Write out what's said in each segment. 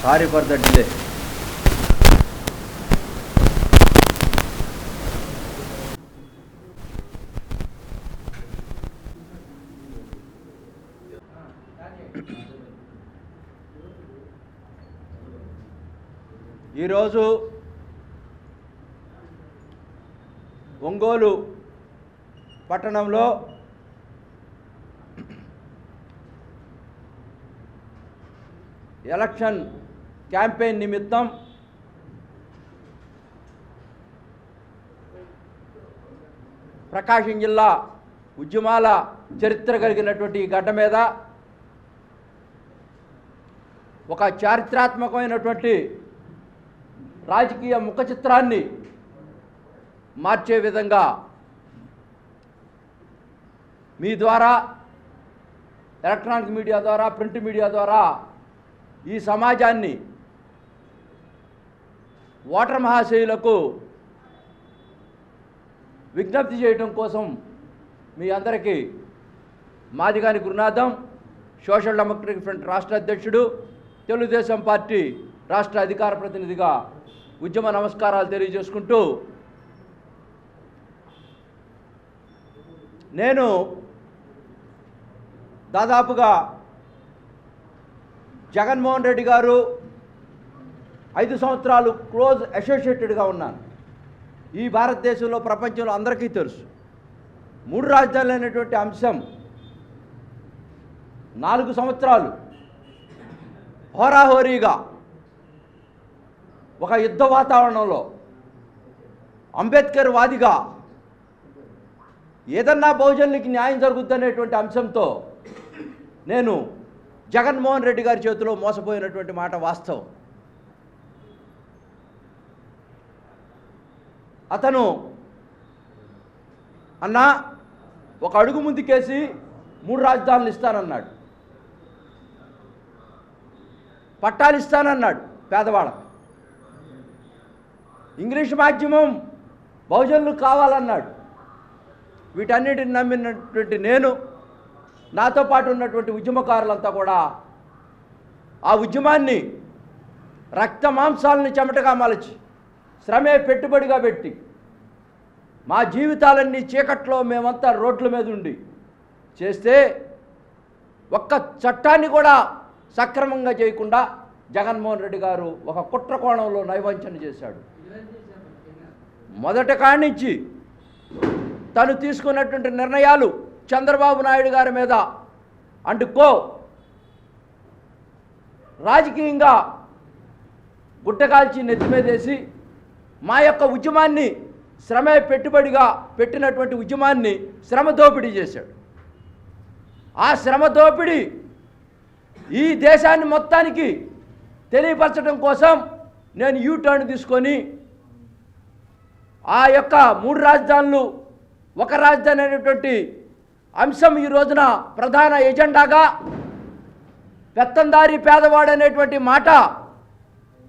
Sorry for the delay. ఈరోజు ఒంగోలు పట్టణంలో election campaign నిమిత్తం ప్రకాశం జిల్లా ఉద్యమాల చరిత్ర కలిగినటువంటి ఈ గడ్డ మీద ఒక చారిత్రాత్మకమైనటువంటి రాజకీయ ముఖ చిత్రాన్ని మార్చే విధంగా మీ ద్వారా, ఎలక్ట్రానిక్ మీడియా ద్వారా, ప్రింట్ మీడియా ద్వారా ఈ సమాజాన్ని, ఓటర్ మహాశయులకు విజ్ఞప్తి చేయడం కోసం మీ అందరికీ మాదిగాని గురునాథం, సోషల్ డెమోక్రటిక్ ఫ్రంట్ రాష్ట్ర అధ్యక్షుడు, తెలుగుదేశం పార్టీ రాష్ట్ర అధికార ప్రతినిధిగా ఉద్యమ నమస్కారాలు తెలియజేసుకుంటూ, నేను దాదాపుగా జగన్మోహన్ రెడ్డి గారు 5 సంవత్సరాలు క్లోజ్ అసోసియేటెడ్గా ఉన్నాను. ఈ భారతదేశంలో, ప్రపంచంలో అందరికీ తెలుసు. 3 రాజధానులు అనేటువంటి అంశం 4 సంవత్సరాలు హోరాహోరీగా ఒక యుద్ధ వాతావరణంలో అంబేద్కర్ వాదిగా ఏదన్నా బహుజనులకి న్యాయం జరుగుద్దనేటువంటి అంశంతో నేను జగన్మోహన్ రెడ్డి గారి చేతిలో మోసపోయినటువంటి మాట వాస్తవం. అతను అన్నా ఒక అడుగు ముందుకేసి 3 రాజధానులు ఇస్తానన్నాడు, పట్టాలు ఇస్తానన్నాడు పేదవాళ్ళకు, ఇంగ్లీష్ మాధ్యమం బహుజనులు కావాలన్నాడు. వీటన్నిటిని నమ్మినటువంటి నేను, నాతో పాటు ఉన్నటువంటి ఉద్యమకారులంతా కూడా ఆ ఉద్యమాన్ని రక్త మాంసాలని చెమటగా మలచి, శ్రమే పెట్టుబడిగా పెట్టి, మా జీవితాలన్నీ చీకట్లో మేమంతా రోడ్ల మీద ఉండి చేస్తే ఒక్క చట్టాన్ని కూడా సక్రమంగా చేయకుండా జగన్మోహన్ రెడ్డి గారు ఒక కుట్ర కోణంలో నైవంచన చేశాడు. మొదటి కాడి నుంచి తను తీసుకున్నటువంటి నిర్ణయాలు చంద్రబాబు నాయుడు గారి మీద అంటుకో రాజకీయంగా గుట్టకాల్చి నెత్తిమీదేసి మా యొక్క ఉద్యమాన్ని, శ్రమే పెట్టుబడిగా పెట్టినటువంటి ఉద్యమాన్ని శ్రమ దోపిడీ చేశాడు. ఆ శ్రమ దోపిడీ ఈ దేశాన్ని మొత్తానికి తెలియపరచడం కోసం నేను యూటర్న్ తీసుకొని ఆ యొక్క 3 రాజధానులు, ఒక రాజధాని అనేటువంటి అంశం ఈ రోజున ప్రధాన ఎజెండాగా, పెత్తందారి పేదవాడు అనేటువంటి మాట,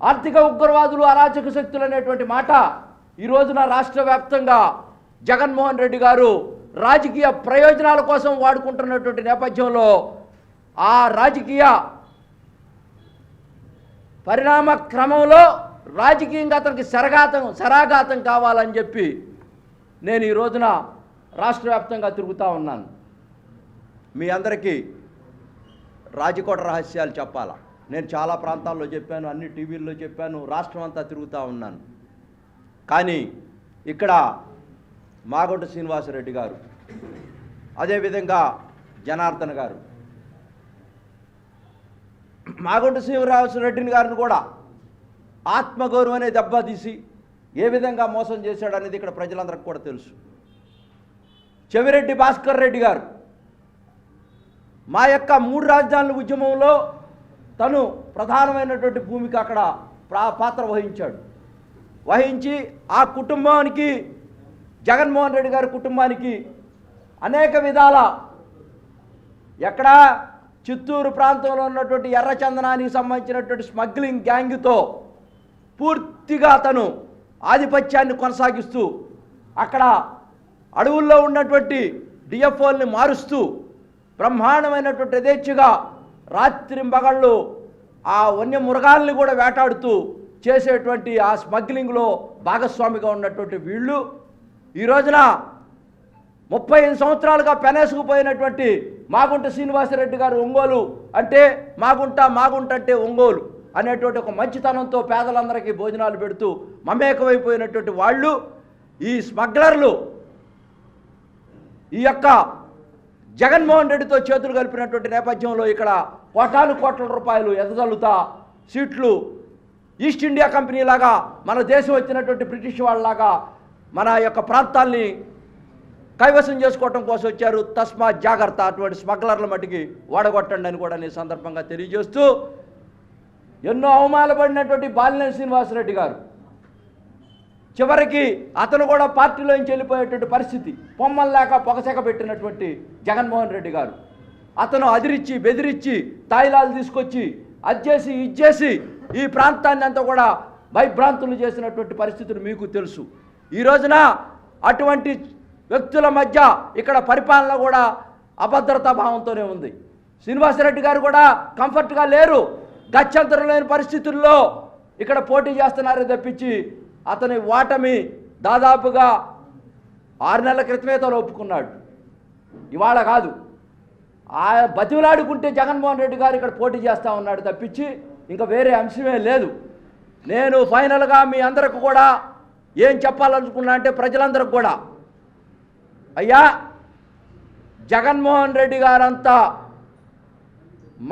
ఆర్థిక ఉగ్రవాదులు, అరాచక శక్తులు అనేటువంటి మాట ఈ రోజున రాష్ట్ర వ్యాప్తంగా జగన్మోహన్ రెడ్డి గారు రాజకీయ ప్రయోజనాల కోసం వాడుకుంటున్నటువంటి నేపథ్యంలో ఆ రాజకీయ పరిణామ క్రమంలో రాజకీయంగా అతనికి శరాఘాతం కావాలని చెప్పి నేను ఈ రోజున రాష్ట్ర వ్యాప్తంగా తిరుగుతూ ఉన్నాను. మీ అందరికీ రాజకోట రహస్యాలు చెప్పాలా. నేను చాలా ప్రాంతాల్లో చెప్పాను, అన్ని టీవీల్లో చెప్పాను, రాష్ట్రం అంతా తిరుగుతూ ఉన్నాను. కానీ ఇక్కడ మాగొండ శ్రీనివాసరెడ్డి గారు, అదేవిధంగా జనార్దన్ గారు, మాగొండ శ్రీనివాసరెడ్డిని గారిని కూడా ఆత్మగౌరవం అనే దెబ్బతీసి ఏ విధంగా మోసం చేశాడు అనేది ఇక్కడ ప్రజలందరికీ కూడా తెలుసు. చెవిరెడ్డి భాస్కర్ రెడ్డి గారు మా యొక్క 3 రాజధానుల ఉద్యమంలో తను ప్రధానమైనటువంటి భూమిక అక్కడ పాత్ర వహించి ఆ కుటుంబానికి, జగన్మోహన్ రెడ్డి గారి కుటుంబానికి అనేక విధాల ఎక్కడ చిత్తూరు ప్రాంతంలో ఉన్నటువంటి ఎర్రచందనానికి సంబంధించినటువంటి స్మగ్లింగ్ గ్యాంగ్తో పూర్తిగా తను ఆధిపత్యాన్ని కొనసాగిస్తూ అక్కడ అడవుల్లో ఉన్నటువంటి డిఎఫ్ఓల్ని మారుస్తూ బ్రహ్మాండమైనటువంటి యథేచ్ఛగా రాత్రింబగళ్ళు ఆ వన్య మృగాల్ని కూడా వేటాడుతూ చేసేటువంటి ఆ స్మగ్లింగ్లో భాగస్వామిగా ఉన్నటువంటి వీళ్ళు ఈ రోజున 35 సంవత్సరాలుగా పెనేసుకుపోయినటువంటి మాగుంట శ్రీనివాసరెడ్డి గారు ఒంగోలు అంటే మాగుంట అంటే ఒంగోలు అనేటువంటి ఒక మంచితనంతో పేదలందరికీ భోజనాలు పెడుతూ మమేకమైపోయినటువంటి వాళ్ళు ఈ స్మగ్లర్లు ఈ యొక్క జగన్మోహన్ రెడ్డితో చేతులు కలిపినటువంటి నేపథ్యంలో ఇక్కడ కోట్ల రూపాయలు ఎదజల్లుతా సీట్లు ఈస్ట్ ఇండియా కంపెనీ లాగా మన దేశం వచ్చినటువంటి బ్రిటిష్ వాళ్ళలాగా మన యొక్క ప్రాంతాల్ని కైవసం చేసుకోవటం కోసం వచ్చారు. తస్మా జాగ్రత్త, అటువంటి స్మగ్లర్ల మట్టికి ఓడగొట్టండి అని కూడా నేను సందర్భంగా తెలియజేస్తూ, ఎన్నో అవమానపడినటువంటి బాలినేని శ్రీనివాసరెడ్డి గారు చివరికి అతను కూడా పార్టీలోంచి వెళ్ళిపోయేటువంటి పరిస్థితి, పొమ్మలు లేక పొగసెక పెట్టినటువంటి జగన్మోహన్ రెడ్డి గారు అతను అదిరిచ్చి బెదిరించి తాయిలాలు తీసుకొచ్చి అజ్జేసి ఇచ్చేసి ఈ ప్రాంతాన్ని అంతా కూడా భయభ్రాంతులు చేసినటువంటి పరిస్థితులు మీకు తెలుసు. ఈ రోజున అటువంటి వ్యక్తుల మధ్య ఇక్కడ పరిపాలన కూడా అభద్రతా భావంతోనే ఉంది. శ్రీనివాసరెడ్డి గారు కూడా కంఫర్ట్గా లేరు, గత్యంతరం లేని పరిస్థితుల్లో ఇక్కడ పోటీ చేస్తున్నారే తప్పించి అతని ఓటమి దాదాపుగా 6 నెలల క్రితమే తను ఒప్పుకున్నాడు, ఇవాళ కాదు. ఆ బతిలాడుకుంటే జగన్మోహన్ రెడ్డి గారు ఇక్కడ పోటీ చేస్తూ ఉన్నాడు తప్పించి ఇంకా వేరే అంశమే లేదు. నేను ఫైనల్గా మీ అందరికి కూడా ఏం చెప్పాలనుకున్నా అంటే ప్రజలందరికి కూడా, అయ్యా జగన్మోహన్ రెడ్డి గారంతా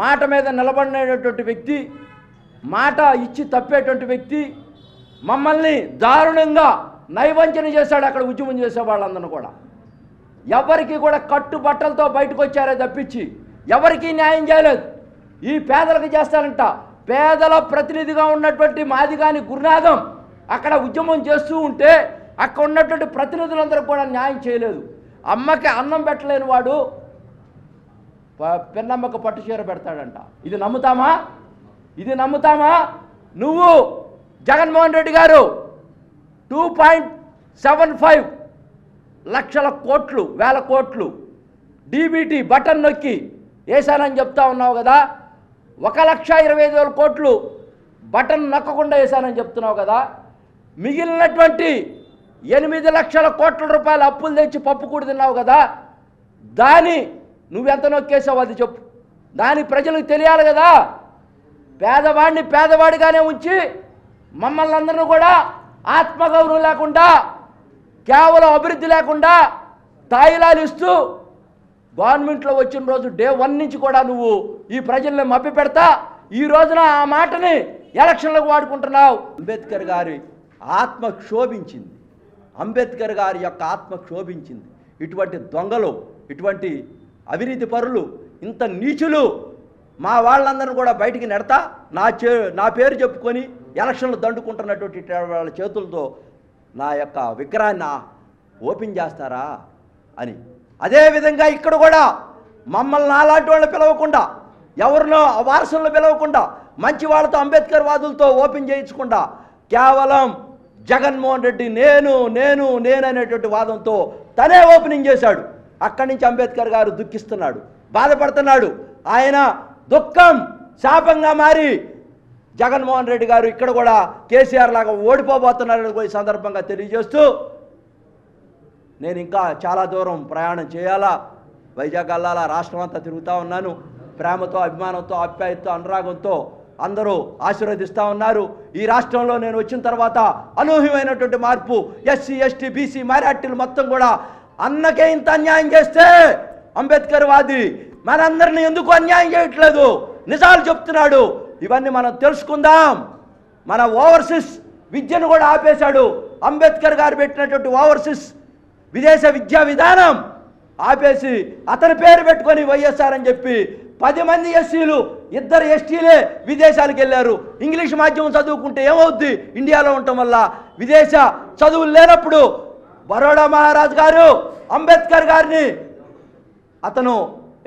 మాట మీద నిలబడినటువంటి వ్యక్తి, మాట ఇచ్చి తప్పేటువంటి వ్యక్తి, మమ్మల్ని దారుణంగా నైవంచన చేశాడు. అక్కడ ఉద్యమం చేసే వాళ్ళందరూ కూడా ఎవరికి కూడా కట్టుబట్టలతో బయటకు వచ్చారే తప్పించి ఎవరికీ న్యాయం చేయలేదు. ఈ పేదలకు చేస్తారంట. పేదల ప్రతినిధిగా ఉన్నటువంటి మాదిగాని గురునాథం అక్కడ ఉద్యమం చేస్తూ ఉంటే అక్కడ ఉన్నటువంటి ప్రతినిధులందరూ కూడా న్యాయం చేయలేదు. అమ్మకి అన్నం పెట్టలేని వాడు పెన్నమ్మకు పట్టు చీర పెడతాడంట. ఇది నమ్ముతామా? ఇది నమ్ముతామా? నువ్వు జగన్మోహన్ రెడ్డి గారు 2.75 లక్షల కోట్లు, వేల కోట్లు డీబీటీ బటన్ నొక్కి వేశానని చెప్తా ఉన్నావు కదా. 1,25,000 కోట్లు బటన్ నొక్కకుండా వేశానని చెప్తున్నావు కదా. మిగిలినటువంటి 8 లక్షల కోట్ల రూపాయల అప్పులు తెచ్చి పప్పు కూడి తిన్నావు కదా. దాని నువ్వెంత నొక్కేసావు అది చెప్పు. దాని ప్రజలకు తెలియాలి కదా. పేదవాడిని పేదవాడిగానే ఉంచి మమ్మల్ని అందరినీ కూడా ఆత్మగౌరవం లేకుండా, కేవలం అభివృద్ధి లేకుండా తాయిలాలు ఇస్తూ గవర్నమెంట్లో వచ్చిన రోజు డే 1 నుంచి కూడా నువ్వు ఈ ప్రజల్ని మభ్య పెడతా ఈ రోజున ఆ మాటని ఎలక్షన్లకు వాడుకుంటున్నావు. అంబేద్కర్ గారి ఆత్మ క్షోభించింది. అంబేద్కర్ గారి యొక్క ఆత్మ క్షోభించింది. ఇటువంటి దొంగలు, ఇటువంటి అవినీతి పరులు, ఇంత నీచులు మా వాళ్ళందరినీ కూడా బయటికి నెడతా నా పేరు చెప్పుకొని ఎలక్షన్లు దండుకుంటున్నటువంటి వాళ్ళ చేతులతో నా యొక్క విగ్రహాన్ని ఓపెన్ చేస్తారా అని. అదేవిధంగా ఇక్కడ కూడా మమ్మల్ని నాలాంటి వాళ్ళని పిలవకుండా, ఎవరినో వారసులను పిలవకుండా, మంచి వాళ్ళతో అంబేద్కర్ వాదులతో ఓపెన్ చేయించకుండా కేవలం జగన్మోహన్ రెడ్డి నేను నేను నేను అనేటువంటి వాదంతో తనే ఓపెనింగ్ చేశాడు. అక్కడి నుంచి అంబేద్కర్ గారు దుఃఖిస్తున్నాడు, బాధపడుతున్నాడు. ఆయన దుఃఖం శాపంగా మారి జగన్మోహన్ రెడ్డి గారు ఇక్కడ కూడా కేసీఆర్ లాగా ఓడిపోబోతున్నారని ఈ సందర్భంగా తెలియజేస్తూ, నేను ఇంకా చాలా దూరం ప్రయాణం చేయాలా, వైజాగ్ వెళ్ళాలా, రాష్ట్రం అంతా తిరుగుతూ ఉన్నాను. ప్రేమతో, అభిమానంతో, ఆప్యాయతతో, అనురాగంతో అందరూ ఆశీర్వదిస్తూ ఉన్నారు. ఈ రాష్ట్రంలో నేను వచ్చిన తర్వాత అనూహ్యమైనటువంటి మార్పు. ఎస్సీ, ఎస్టీ, బీసీ, మైనార్టీలు మొత్తం కూడా అన్నకే ఇంత అన్యాయం చేస్తే అంబేద్కర్ వాది మనందరినీ ఎందుకు అన్యాయం చేయట్లేదు, నిజాలు చెప్తున్నాడు. ఇవన్నీ మనం తెలుసుకుందాం. మన ఓవర్సీస్ విద్యను కూడా ఆపేశాడు. అంబేద్కర్ గారు పెట్టినటువంటి ఓవర్సీస్ విదేశ విద్యా విధానం ఆపేసి అతని పేరు పెట్టుకొని వైఎస్ఆర్ అని చెప్పి 10 మంది ఎస్సీలు, 2 ఎస్టీలే విదేశాలకు వెళ్ళారు. ఇంగ్లీష్ మాధ్యమం చదువుకుంటే ఏమవుద్ది? ఇండియాలో ఉండటం వల్ల విదేశ చదువులు లేనప్పుడు బరోడా మహారాజ్ గారు అంబేద్కర్ గారిని అతను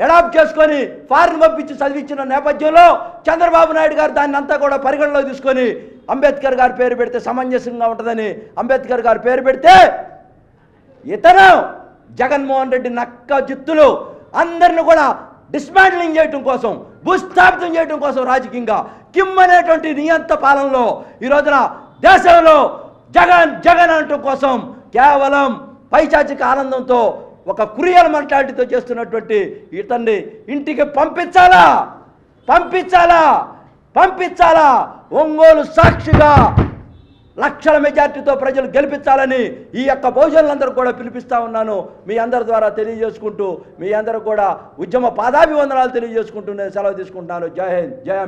అడాప్ట్ చేసుకొని ఫారిన్ పంపించి చదివించిన నేపథ్యంలో చంద్రబాబు నాయుడు గారు దాన్ని అంతా కూడా పరిగణలో తీసుకొని అంబేద్కర్ గారి పేరు పెడితే సమంజసంగా ఉంటుందని అంబేద్కర్ గారి పేరు పెడితే ఇతను జగన్మోహన్ రెడ్డి నక్క జిత్తులు అందరిని కూడా డిస్మాండ్లింగ్ చేయడం కోసం, భూస్థాపితం చేయడం కోసం రాజకీయంగా కిమ్ అనేటువంటి నియంత పాలనలో ఈ రోజున దేశంలో జగన్ జగన్ అంటం కోసం కేవలం పైచాచిక ఆనందంతో ఒక కురియల్ మెంటాలిటీతో చేస్తున్నటువంటి ఇతన్ని ఇంటికి పంపించాలా పంపించాలా పంపించాలా ఒంగోలు సాక్షిగా లక్షల మెజార్టీతో ప్రజలు గెలిపించాలని ఈ యొక్క బహుజనులందరూ కూడా పిలిపిస్తా ఉన్నాను. మీ అందరి ద్వారా తెలియజేసుకుంటూ, మీ అందరూ కూడా ఉద్యమ పాదాభివందనాలు తెలియజేసుకుంటూ నేను సెలవు తీసుకుంటున్నాను. జై హింద్, జై అంబేద్కర్.